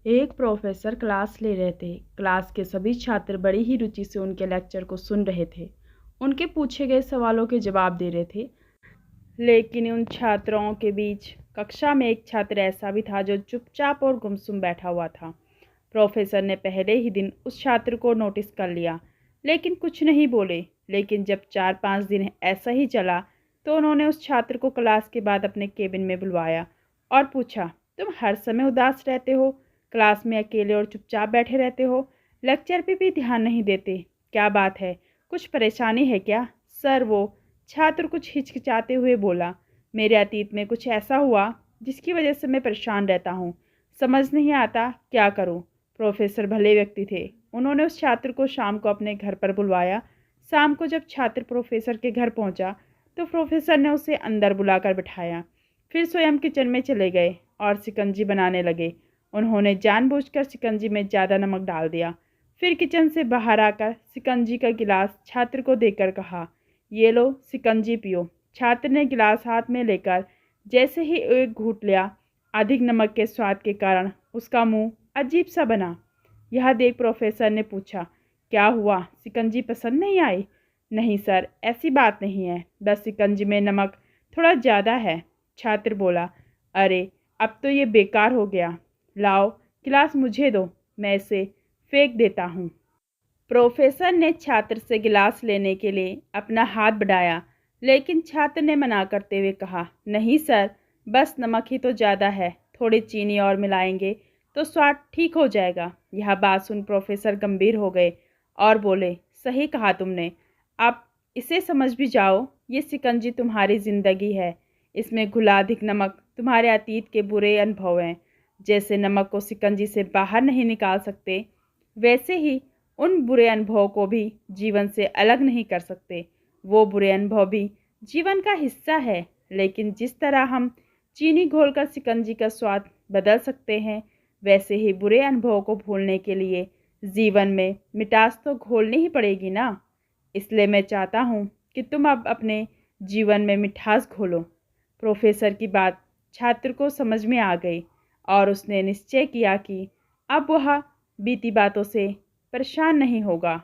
एक professor class ले रहे थे। क्लास के सभी छात्र बड़ी ही रुचि से उनके लेक्चर को सुन रहे थे। उनके पूछे गए सवालों के जवाब दे रहे थे। लेकिन उन छात्रों के बीच कक्षा में एक छात्र ऐसा भी था जो चुपचाप और गुमसुम बैठा हुआ था। प्रोफेसर ने पहले ही दिन उस छात्र को नोटिस कर लिया, लेकिन कुछ नहीं बोले। लेकिन जब 4-5 दिन ऐसा ही चला तो उन्होंने उस छात्र को क्लास के बाद अपने केबिन में बुलवाया और पूछा, तुम हर समय उदास रहते हो, क्लास में अकेले और चुपचाप बैठे रहते हो, लेक्चर पे भी ध्यान नहीं देते, क्या बात है, कुछ परेशानी है क्या? सर, वो छात्र कुछ हिचकिचाते हुए बोला, मेरे अतीत में कुछ ऐसा हुआ जिसकी वजह से मैं परेशान रहता हूँ, समझ नहीं आता क्या करूँ। प्रोफेसर भले व्यक्ति थे। उन्होंने उस छात्र को शाम को अपने घर पर बुलवाया। शाम को जब छात्र प्रोफेसर के घर पहुंचा तो प्रोफेसर ने उसे अंदर बुलाकर बिठाया। फिर स्वयं किचन में चले गए और शिकंजी बनाने लगे। उन्होंने जानबूझकर शिकंजी में ज़्यादा नमक डाल दिया। फिर किचन से बाहर आकर शिकंजी का गिलास छात्र को देकर कहा, ये लो शिकंजी पियो। छात्र ने गिलास हाथ में लेकर जैसे ही एक घूंट लिया, अधिक नमक के स्वाद के कारण उसका मुंह अजीब सा बना। यह देख प्रोफेसर ने पूछा, क्या हुआ, शिकंजी पसंद नहीं आई? नहीं सर, ऐसी बात नहीं है, बस शिकंजी में नमक थोड़ा ज़्यादा है। छात्र बोला, अरे अब तो ये बेकार हो गया, लाओ गिलास मुझे दो, मैं इसे फेंक देता हूँ। प्रोफेसर ने छात्र से गिलास लेने के लिए अपना हाथ बढ़ाया, लेकिन छात्र ने मना करते हुए कहा, नहीं सर, बस नमक ही तो ज़्यादा है, थोड़ी चीनी और मिलाएंगे तो स्वाद ठीक हो जाएगा। यह बात सुन प्रोफेसर गंभीर हो गए और बोले, सही कहा तुमने, आप इसे समझ भी जाओ, ये शिकंजी तुम्हारी ज़िंदगी है, इसमें घुला अधिक नमक तुम्हारे अतीत के बुरे अनुभव हैं। जैसे नमक को शिकंजी से बाहर नहीं निकाल सकते, वैसे ही उन बुरे अनुभवों को भी जीवन से अलग नहीं कर सकते। वो बुरे अनुभव भी जीवन का हिस्सा है, लेकिन जिस तरह हम चीनी घोलकर शिकंजी का स्वाद बदल सकते हैं, वैसे ही बुरे अनुभवों को भूलने के लिए जीवन में मिठास तो घोलनी ही पड़ेगी ना। इसलिए मैं चाहता हूँ कि तुम अब अपने जीवन में मिठास घोलो। प्रोफेसर की बात छात्र को समझ में आ गई और उसने निश्चय किया कि अब वह बीती बातों से परेशान नहीं होगा।